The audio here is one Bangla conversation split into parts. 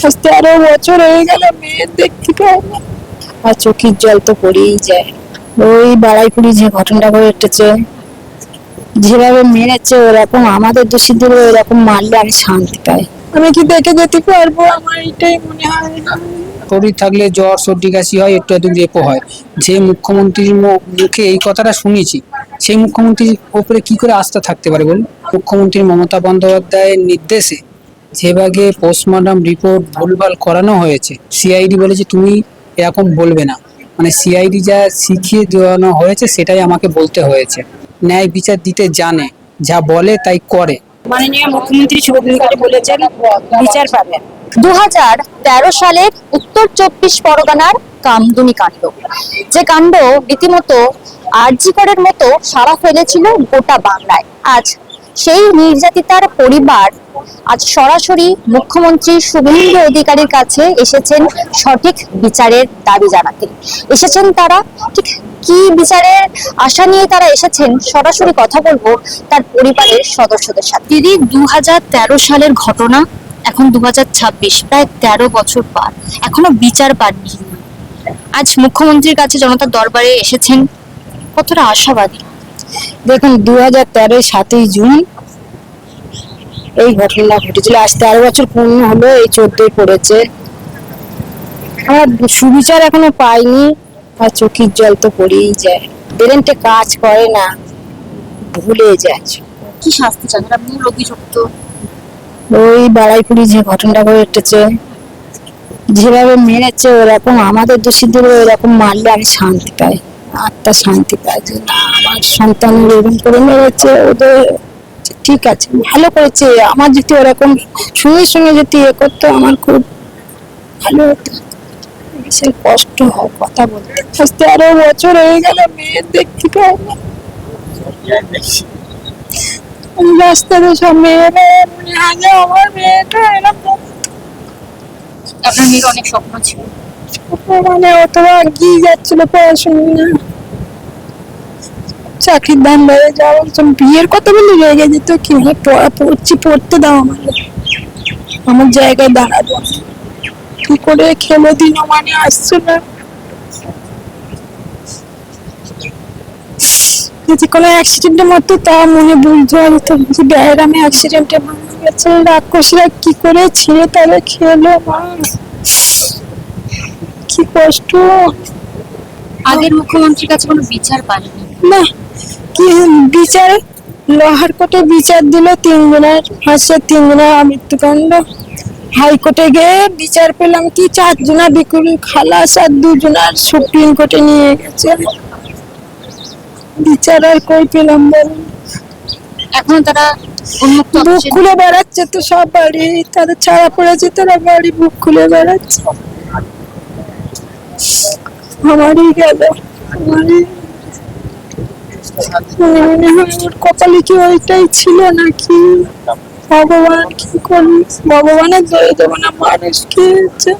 আজ 13 বছর হয়ে গেল, মেয়ে দেখতে পাই না। আর চোখের জল তো পড়েই যায়। ওই বাড়াইপুরি যে ঘটনাটা ঘটেছে, যেভাবে মেরেছে ওরকম আমাদের দোষীদের ওরকম মারলে আমি শান্তি পাই। আমি কি দেখে যেতে পারবো? আমার এটাই মনে হয়। শরীর থাকলে জ্বর সর্দি কাশি হয়, একটু একটু রেপো হয়। যে মুখ্যমন্ত্রীর মুখে এই কথাটা শুনেছি, সেই মুখ্যমন্ত্রীর উপরে কি করে আস্থা থাকতে পারে বলুন? মুখ্যমন্ত্রী মমতা বন্দ্যোপাধ্যায়ের নির্দেশে যেভাবে পোস্টমর্টম রিপোর্ট ভুলভাল করানো হয়েছে, সিআইডি বলেছে তুমি এরকম বলবে না। মানে সিআইডি যা শিখিয়ে দেওয়ানো হয়েছে সেটাই আমাকে বলতে হয়েছে। ন্যায় বিচার দিতে জানে, যা বলে তাই করে। মাননীয় মুখ্যমন্ত্রী শুভেন্দু অধিকারী বলেছেন বিচার পাবেন। 2013 সালের উত্তর 24 পরগনার কামদুনি কাণ্ড, যে কাণ্ড রীতিমতো আরজি করের মতো সাড়া ফেলেছিল গোটা বাংলায়। আজ সেই নির্যাতিতার পরিবার আজ সরাসরি মুখ্যমন্ত্রী শুভেন্দু অধিকারীর কাছে এসেছেন সঠিক বিচারের দাবি জানাতে। এসেছেন তারা, ঠিক কি বিচারের আশা নিয়ে তারা এসেছেন, সরাসরি কথা বলবো তার পরিবারের সদস্যদের সাথে। দিদি, 2013 সালের ঘটনা, এখন 2026, প্রায় 13 বছর পর এখনো বিচার পাননি। আজ মুখ্যমন্ত্রীর কাছে জনতার দরবারে এসেছেন, কতটা আশাবাদী? দেখুন, 2013 7ই জুন এই ঘটনা ঘটেছিল। আজ 13 বছর পূর্ণ হলো, এই 14 পড়েছে। আমরা সুবিচার এখনো পাইনি। আর চোখের জল তো পড়েই যায়, ব্রেনটা কাজ করে না, ভুলে যায়। কি শাস্তি চান? এরা মূল অভিযুক্ত। ওই বাড়াইপুরি যে ঘটনাটা ঘটেছে, যেভাবে মেরেছে ওরকম আমাদের দোষীদের ওরকম মারলে আমি শান্তি পাই, আত্মা শান্তি পাই যে না, আমার সন্তানের এরকম করে মেরেছে। ওদের ঠিক আছে, ভালো করেছে। আমার যদি ওরকম সঙ্গে সঙ্গে যদি এ করতো, আমার খুব ভালো হতো। সে কষ্ট হয় কথা বলতে। আজ 13 বছর হয়ে গেল, মেয়ে দেখতে পাই না। রাস্তাতে সব মেয়েরা মনে হয় যে আমার মেয়েটা এরকম। আপনার মেয়ের অনেক স্বপ্ন ছিল, মানে অত এগিয়ে যাচ্ছিল পড়াশোনা, চাকরির দাম বেড়ে যাওয়া, বিয়ের কথা বলে রেগে যেত। কি পড়তে দাও, আমার জায়গায় দাঁড়াবো। কি করে খেলো দিন, মানে আসছে না। যদি কোনো অ্যাক্সিডেন্টের মতো তা মনে বুঝতে পারতো যে ব্যারামে অ্যাক্সিডেন্টে মারা গেছে। রাক্ষসীরা কি করে ছিঁড়ে তাহলে খেলো, মা কি কষ্ট। আগের মুখ্যমন্ত্রীর কাছে কোনো বিচার পাননি? না, কি বিচার? লোহার কোর্টে বিচার দিল 3 জনের, ফাঁসে 3 জনের মৃত্যুদণ্ড। হাইকোর্টে গিয়ে বিচার পেলাম কি 4 জনের বিকুল খালাস, আর 2 জনের সুপ্রিম কোর্টে নিয়ে গেছে। বিচার আর কই পেলাম বলুন? এখনো তারা উন্মুক্ত বুক আছেন? খুলে বেড়াচ্ছে তো সব বাড়ি, তাদের ছাড়া পড়েছে, তারা বাড়ি বুক খুলে বেড়াচ্ছে। আমারই গেল, আমারই মনে হয় ওর কপালে কি ওইটাই ছিল নাকি। ভগবান কি করি, ভগবানের দয়ে দেবো না, মানুষ কি হচ্ছে।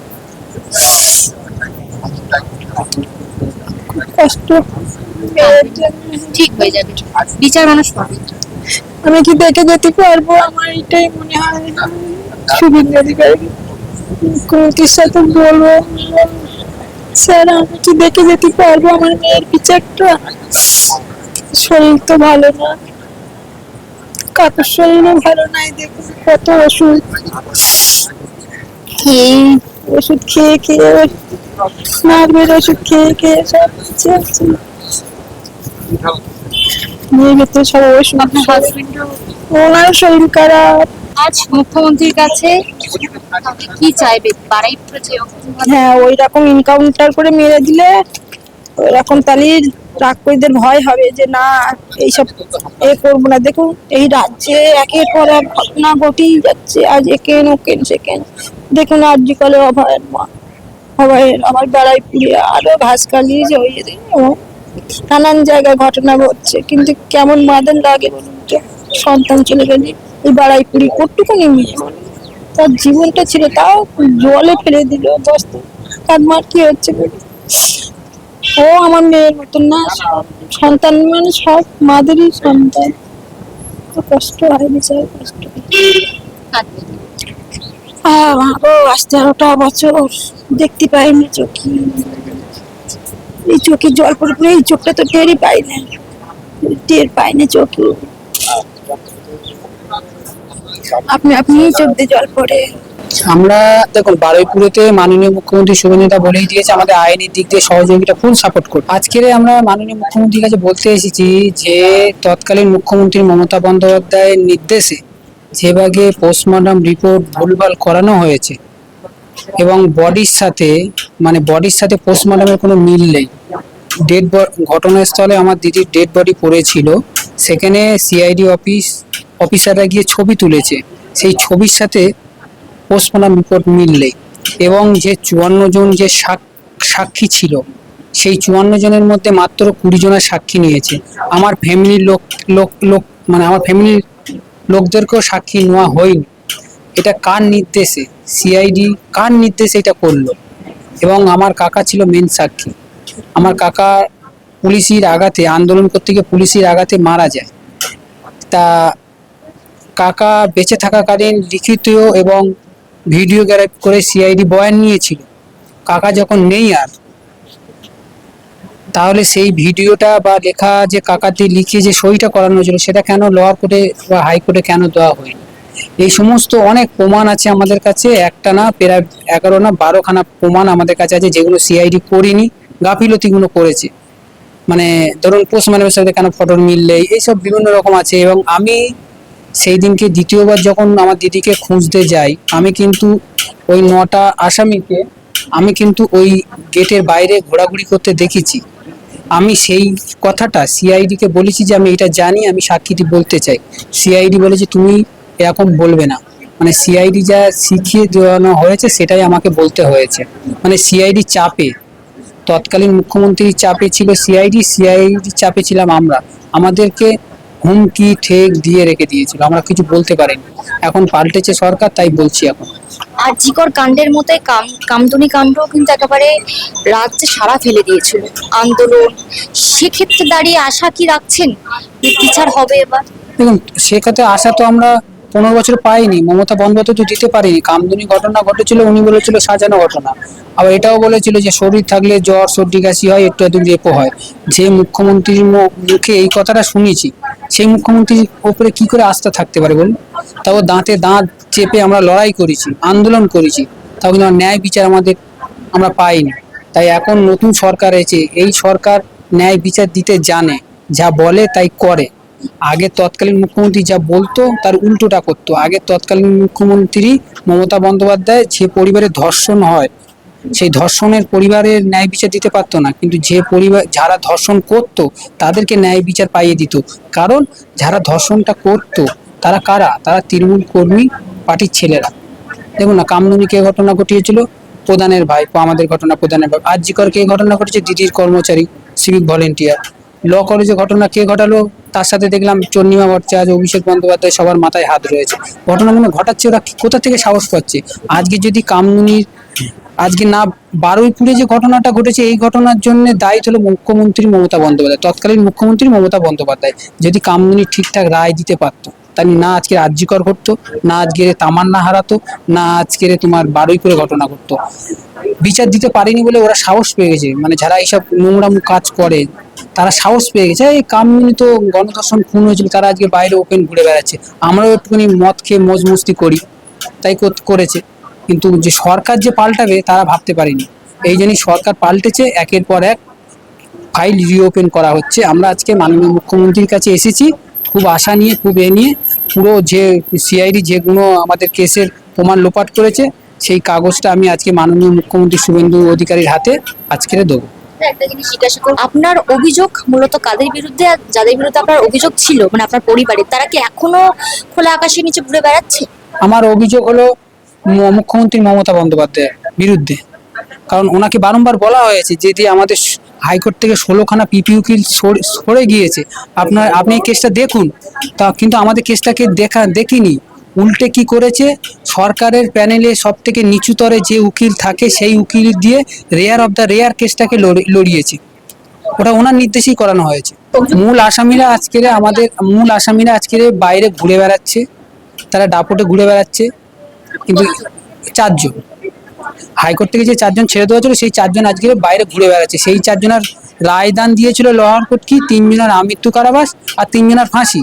খুব কষ্ট। ঠিক হয়ে যাবে, বিচার মানুষ পাবে। আমি কি দেখে যেতে পারবো? আমার এটাই মনে হয়। শুভেন্দু অধিকারী মুখ্যমন্ত্রীর সাথে বলবো, স্যার আমি কি দেখে যেতে পারবো আমার মেয়ের বিচারটা? শরীর তো ভালো না, কাকুর শরীরও ভালো নাই। দেখুন কত ওষুধ, ওষুধ খেয়ে খেয়ে, নার্ভের ওষুধ খেয়ে খেয়ে সব বেঁচে আছে। মেয়ের ভেতরে সব ওষুধ। আপনার হাজবেন্ডও ওনারও শরীর খারাপ। আজ মুখ্যমন্ত্রীর কাছে কি চাইবে? বাড়াইপুরে যে হ্যাঁ, ওই রকম এনকাউন্টার করে মেরে দিলে ওইরকম তাহলে রাক্ষসদের ভয় হবে যে না, এইসব এ করবো না। দেখুন এই রাজ্যে একের পর এক ঘটনা ঘটেই যাচ্ছে, আজ একেন ওকেন সেকেন। দেখুন আরজি কলে অভয়ের মা, অভয়ের আমার বাড়াইপুরে, আরো ঘাসখালি নানান জায়গায় ঘটনা ঘটছে। কিন্তু কেমন মাদেন লাগে বলুন তো, সন্তান চলে গেলে। এই বাড়াইপুরি কটুকুনি মেয়ে, তার জীবনটা ছিল, তাও জলে ফেলে দিল। তার মার কি হচ্ছে বলুন? ও আমার মেয়ের মতন না, সন্তান মানে সব মাদেরই সন্তান। কষ্ট হয়, বিচার কষ্ট। আমারও আজ 13টা বছর দেখতে পাইনি চোখে, এই চোখে জল পড়ে পড়ে এই চোখটা তো টেরই পাই না, টের পাই না চোখে, আপনি আপনি চোখ দিয়ে জল পড়ে। আমরা দেখুন বারুইপুরেতে মাননীয় মুখ্যমন্ত্রী শুভেন্দুদা বলেই দিয়েছে আমাদের আইনি দিক দিয়ে সহযোগিতা ফুল সাপোর্ট করবে। আজকের আমরা মাননীয় মুখ্যমন্ত্রীর কাছে বলতে এসেছি যে তৎকালীন মুখ্যমন্ত্রী মমতা বন্দ্যোপাধ্যায়ের নির্দেশে যেভাবে পোস্টমর্টম রিপোর্ট ভুলভাল করানো হয়েছে এবং বডির সাথে পোস্টমর্টমের কোনো মিল নেই। ঘটনাস্থলে আমার দিদির ডেড বডি পড়েছিল, সেখানে সিআইডি অফিসাররা গিয়ে ছবি তুলেছে, সেই ছবির সাথে পোস্টমর্টম রিপোর্ট মিল নেই। এবং যে 54 জন যে সাক্ষী ছিল, সেই 54 জনের মধ্যে মাত্র 20 জনের সাক্ষী নিয়েছে। আমার ফ্যামিলির আমার ফ্যামিলির লোকদেরকেও সাক্ষী নেওয়া হয়নি। এটা কার নির্দেশে, সিআইডি কার নির্দেশে এটা করলো? এবং আমার কাকা ছিল মেন সাক্ষী। আমার কাকা পুলিশের আঘাতে, আন্দোলন করতে গিয়ে পুলিশের আঘাতে মারা যায়। তা কাকা বেঁচে থাকাকালীন লিখিত এবং ভিডিওগ্রাফ করে সিআইডি বয়ান নিয়েছিল। কাকা যখন নেই আর, তাহলে সেই ভিডিওটা বা লেখা যে কাকা দিয়ে লিখে যে সইটা করানো ছিল, সেটা কেন লোয়ার কোর্টে বা হাইকোর্টে কেন দেওয়া হয়নি? এই সমস্ত অনেক প্রমাণ আছে আমাদের কাছে, একটা না প্রায় 11 না 12খানা প্রমাণ আমাদের কাছে আছে, যেগুলো সিআইডি করেনি, গাফিলতিগুলো করেছে। মানে ধরুন পোস্টম্যানের সাথে কেন ফটোর মিল নেই, এইসব বিভিন্ন রকম আছে। এবং আমি সেই দিনকে দ্বিতীয়বার যখন আমার দিদিকে খুঁজতে যাই, আমি কিন্তু ওই 9টা আসামিকে আমি কিন্তু ওই গেটের বাইরে ঘোরাঘুরি করতে দেখেছি। আমি সেই কথাটা সিআইডিকে বলেছি যে আমি এটা জানি, আমি সাক্ষীটি বলতে চাই। সিআইডি বলেছে তুমি এরকম বলবে না। মানে সিআইডি যা শিখিয়ে দেওয়ানো হয়েছে সেটাই আমাকে বলতে হয়েছে। মানে সিআইডি চাপে, তৎকালীন মুখ্যমন্ত্রীর চাপে ছিল সিআইডি চাপে ছিলাম আমরা। আমাদেরকে হুমকি ঠেক দিয়ে রেখে দিয়েছিল, আমরা কিছু বলতে পারিনি। এখন পাল্টেছে সরকার, তাই বলছি এখন। আরজিকর কাণ্ডের মতোই কামদুনি কাণ্ড কিন্তু একেবারে রাজ্যে সাড়া ফেলে দিয়েছিল, আন্দোলন। সেক্ষেত্রে দাঁড়িয়ে আশা কি রাখছেন বিচার হবে এবার? দেখুন, সেক্ষেত্রে আশা তো আমরা 15 বছর পাইনি, মমতা বন্দ্যোপাধ্যায় তো দিতে পারিনি। কামদুনি ঘটনা ঘটেছিল, উনি বলেছিল সাজানো ঘটনা। আবার এটাও বলেছিল যে শরীর থাকলে জ্বর সর্দি কাশি হয়, একটু আধটু রেপো হয়। যে মুখ্যমন্ত্রীর মুখে এই কথাটা শুনেছি, সেই মুখ্যমন্ত্রীর ওপরে কি করে আস্থা থাকতে পারে বলুন? তাও দাঁতে দাঁত চেপে আমরা লড়াই করেছি, আন্দোলন করেছি, তাও কিন্তু ন্যায় বিচার আমরা পাইনি। তাই এখন নতুন সরকার এসেছে, এই সরকার ন্যায় বিচার দিতে জানে, যা বলে তাই করে। আগে তৎকালীন মুখ্যমন্ত্রী যা বলতো তার উল্টোটা করতো। আগে তৎকালীন মুখ্যমন্ত্রী মমতা বন্দ্যোপাধ্যায় যে পরিবারে ধর্ষণ হয়, সেই ধর্ষণের পরিবারের ন্যায় বিচার দিতে পারতো না, কিন্তু যে পরিবার যারা ধর্ষণ করতো তাদেরকে ন্যায় বিচার পাইয়ে দিত। কারণ যারা ধর্ষণটা করতো তারা কারা? তারা তৃণমূল কর্মী পার্টির ছেলেরা। দেখুন না, কামদুনি কে ঘটনা ঘটিয়েছিল? প্রধানের ভাই, আমাদের ঘটনা প্রধানের ভাই। আরজিকর কে ঘটনা ঘটেছে? দিদির কর্মচারী, সিভিক ভলেন্টিয়ার। ল কলেজে ঘটনা কে ঘটালো? তার সাথে দেখলাম চন্দ্রিমা ভট্টাচার্য, অভিষেক বন্দ্যোপাধ্যায়, সবার মাথায় হাত রয়েছে। ঘটনাগুলো ঘটাচ্ছে, ওরা কোথা থেকে সাহস পাচ্ছে? আজকে যদি কামদুনির আজকে না, বারুইপুরে যে ঘটনাটা ঘটেছে, এই ঘটনার জন্য দায়ী হলো মুখ্যমন্ত্রী মমতা বন্দ্যোপাধ্যায়, তৎকালীন মুখ্যমন্ত্রী মমতা বন্দ্যোপাধ্যায়। যদি কামদুনি ঠিকঠাক রায় দিতে পারতো, তাহলে না আজকে আরজিকর ঘটতো, না আজকে তামান্না হারাতো, না আজকে তোমার বারুইপুরে ঘটনা ঘটতো। বিচার দিতে পারেনি বলে ওরা সাহস পেয়ে গেছে। মানে যারা এইসব নোংরাম কাজ করে তারা সাহস পেয়ে গেছে। এই কামদুনি তো গণধর্ষণ খুন হয়েছিল, তারা আজকে বাইরে ওপেন ঘুরে বেড়াচ্ছে। আমরাও একটুখানি মদ খেয়ে মজ মস্তি করি, তাই করেছে। কিন্তু যে সরকার যে পাল্টাবে তারা ভাবতে পারেনি। এই জন্যই সরকার পাল্টেছে, একের পর এক ফাইল রিওপেন করা হচ্ছে। আমরা আজকে মাননীয় মুখ্যমন্ত্রীর কাছে এসেছি খুব আশা নিয়ে, খুব নিয়ে। পুরো যে সিআইডি যেগুলো আমাদের কেসের প্রমাণ লোপাট করেছে, সেই কাগজটা আমি আজকে মাননীয় মুখ্যমন্ত্রী শুভেন্দু অধিকারীর হাতে আজকে দেবো। একটা জিনিস জিজ্ঞাসা করব, আপনার অভিযোগ মূলত কাদের বিরুদ্ধে? আর যাদের বিরুদ্ধে আপনার অভিযোগ ছিল, মানে আপনার পরিবারের, তারা কি এখনো খোলা আকাশের নিচে ঘুরে বেড়াচ্ছে? আমার অভিযোগ হলো মুখ্যমন্ত্রী মমতা বন্দ্যোপাধ্যায়ের বিরুদ্ধে। কারণ ওনাকে বারংবার বলা হয়েছে যে আমাদের হাইকোর্ট থেকে 16খানা পিপি উকিল সরে গিয়েছে, আপনি এই কেসটা দেখুন। তা কিন্তু আমাদের কেসটাকে দেখিনি। উল্টে কি করেছে, সরকারের প্যানেলে সব থেকে নিচুতরে যে উকিল থাকে সেই উকিল দিয়ে রেয়ার অফ দ্য রেয়ার কেসটাকে লড়িয়েছে। ওটা ওনার নির্দেশেই করানো হয়েছে। মূল আসামিরা আজকের বাইরে ঘুরে বেড়াচ্ছে, তারা দাপটে ঘুরে বেড়াচ্ছে। কিন্তু চারজন। হাইকোর্ট থেকে যে চারজন ছেড়ে দেওয়া ছিল সেই চারজন আজকে বাইরে ঘুরে বেড়াচ্ছে। সেই চারজনের রায়দান দিয়েছিল লোয়ার কোর্ট কি 3 জনের আমৃত্যু কারাবাস আর 3 জনের ফাঁসি।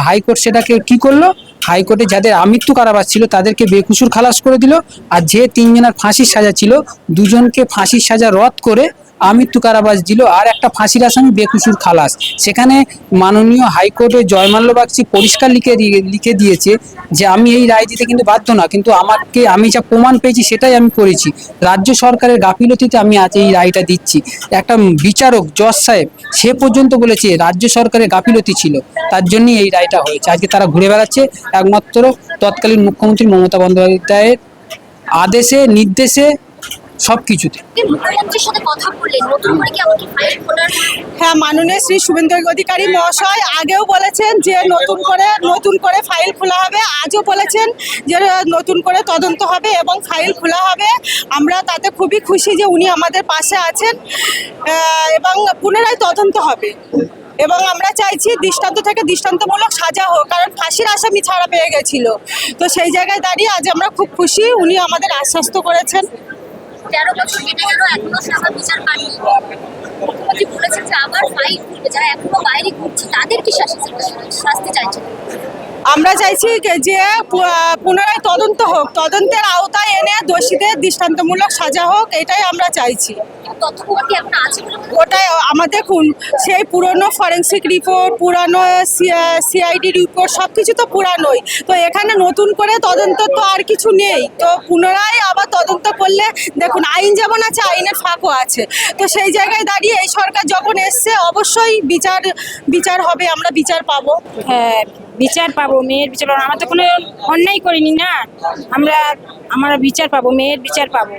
হাইকোর্ট সেটাকে কি করলো, হাইকোর্টে যাদের আমৃত্যু কারাবাস ছিল তাদেরকে বেকসুর খালাস করে দিল, আর যে 3 জনের ফাঁসির সাজা ছিল দুজনকে ফাঁসির সাজা রদ করে আমৃত্যু কারাবাস দিল, আর একটা ফাঁসির আসামি বেকসুর খালাস। সেখানে মাননীয় হাইকোর্টে জয়মাল্য বাগচি পরিষ্কার লিখে দিয়েছে যে আমি এই রায় দিতে কিন্তু বাধ্য না, কিন্তু আমি যা প্রমাণ পেয়েছি সেটাই আমি করেছি। রাজ্য সরকারের গাফিলতিতে আমি আজ এই রায়টা দিচ্ছি। একটা বিচারক জজ সাহেব সে পর্যন্ত বলেছে রাজ্য সরকারের গাফিলতি ছিল, তার জন্যই এই রায়টা হয়েছে। আজকে তারা ঘুরে বেড়াচ্ছে একমাত্র তৎকালীন মুখ্যমন্ত্রী মমতা বন্দ্যোপাধ্যায়ের আদেশে নির্দেশে সবকিছুতে। মুখ্যমন্ত্রীর সাথে কথা বললেন, নতুন করে কি আমাকে ফাইল খোলার? হ্যাঁ, মাননীয় শ্রী শুভেন্দু অধিকারী মহাশয় আগেও বলেছেন যে নতুন করে ফাইল খোলা হবে, আজও বলেছেন যে নতুন করে তদন্ত হবে এবং ফাইল খোলা হবে। আমরা তাতে খুবই খুশি যে উনি আমাদের পাশে আছেন এবং পুনরায় তদন্ত হবে। এবং আমরা চাইছি দৃষ্টান্ত থেকে দৃষ্টান্তমূলক সাজা হোক, কারণ ফাঁসির আসামি ছাড়া পেয়ে গেছিল। তো সেই জায়গায় দাঁড়িয়ে আজ আমরা খুব খুশি, উনি আমাদের আশ্বস্ত করেছেন। 13 বছর কেটে গেল, এখনো সাজা বিচার পাননি। মুখ্যমন্ত্রী বলেছেন যে আবার ফাইল খুলবে, যারা এখনো বাইরে ঘুরছে তাদের কি শাস্তি চাইছেন? আমরা চাইছি যে পুনরায় তদন্ত হোক, তদন্তের আওতায় এনে দোষীদের দৃষ্টান্তমূলক সাজা হোক, এটাই আমরা চাইছি। তথ্যপ্রমাণ কি এখন আছে বলে ওটাই আমার দেখুন, সেই পুরনো ফরেন্সিক রিপোর্ট, পুরানো সিআইডি রিপোর্ট সব কিছু তো পুরানোই। তো এখানে নতুন করে তদন্ত তো আর কিছু নেই। তো পুনরায় আবার তদন্ত করলে দেখুন আইন যেমন আছে আইনের ফাঁকও আছে। তো সেই জায়গায় দাঁড়িয়ে এই সরকার যখন এসছে অবশ্যই বিচার হবে, আমরা বিচার পাবো। হ্যাঁ, বিচার পাবো, মেয়ের বিচার পাবো। আমরা তো কোনো অন্যায় করিনি না, আমরা বিচার পাবো, মেয়ের বিচার পাবো।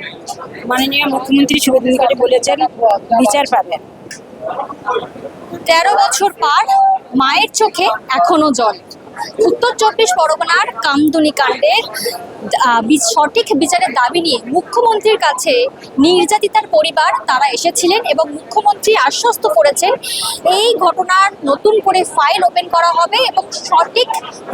মাননীয় মুখ্যমন্ত্রী শুভেন্দু অধিকারী বলেছেন বিচার পাবেন। 13 বছর পার, মায়ের চোখে এখনো জল। উত্তর 24 পরগনার কামদুনি কাণ্ডের সঠিক বিচারের দাবি নিয়ে মুখ্যমন্ত্রীর কাছে নির্যাতিতার পরিবার তারা এসেছিলেন এবং মুখ্যমন্ত্রী আশ্বস্ত করেছেন এই ঘটনার নতুন করে ফাইল ওপেন করা হবে এবং সঠিক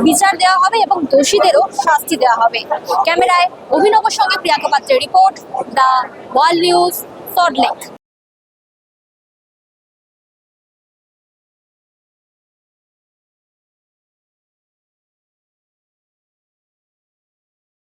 বিচার দেওয়া হবে এবং দোষীদেরও শাস্তি দেওয়া হবে। ক্যামেরায় অভিনবের সঙ্গে প্রিয়াঙ্কা পাত্রের report, the world news, Salt Lake.